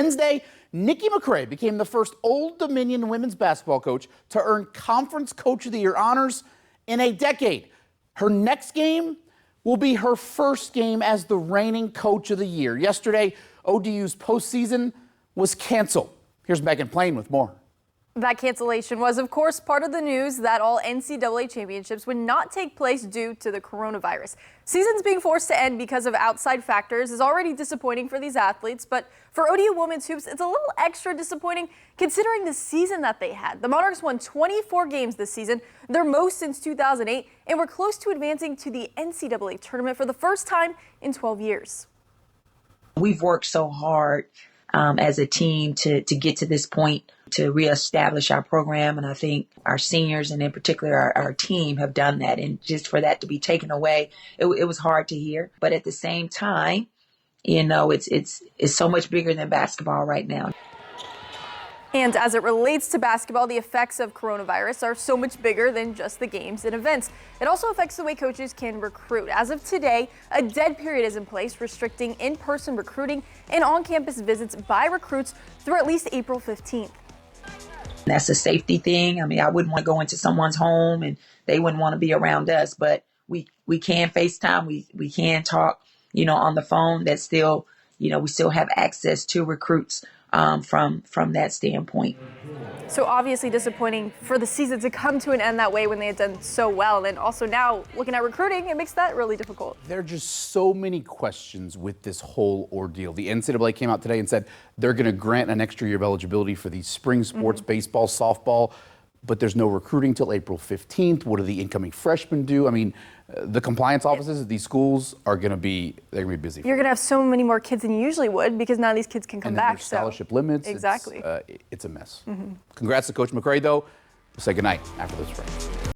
Wednesday, Nikki McCray became the first Old Dominion women's basketball coach to earn Conference Coach of the Year honors in a decade. Her next game will be her first game as the reigning Coach of the Year. Yesterday, ODU's postseason was canceled. Here's Megan Plain with more. That cancellation was, of course, part of the news that all NCAA championships would not take place due to the coronavirus. Seasons being forced to end because of outside factors is already disappointing for these athletes, but for ODU women's hoops, it's a little extra disappointing considering the season that they had. The Monarchs won 24 games this season, their most since 2008, and were close to advancing to the NCAA tournament for the first time in 12 years. We've worked so hard as a team to get to this point, to reestablish our program. And I think our seniors and in particular our team have done that. And just for that to be taken away, it was hard to hear. But at the same time, you know, it's so much bigger than basketball right now. And as it relates to basketball, the effects of coronavirus are so much bigger than just the games and events. It also affects the way coaches can recruit. As of today, a dead period is in place restricting in-person recruiting and on-campus visits by recruits through at least April 15th. That's a safety thing. I mean, I wouldn't want to go into someone's home and they wouldn't want to be around us, but we can FaceTime. We can talk, you know, on the phone. That's still, you know, we still have access to recruits from that standpoint. So obviously disappointing for the season to come to an end that way when they had done so well. And also now looking at recruiting, it makes that really difficult. There are just so many questions with this whole ordeal. The NCAA came out today and said they're going to grant an extra year of eligibility for these spring sports, baseball, softball, but there's no recruiting till April 15th. What do the incoming freshmen do? I mean, the compliance offices at these schools are going to be busy. You're going to have so many more kids than you usually would because now these kids can come back. There's scholarship limits. Exactly. It's a mess. Congrats to Coach McCray, though. We'll say goodnight after this break.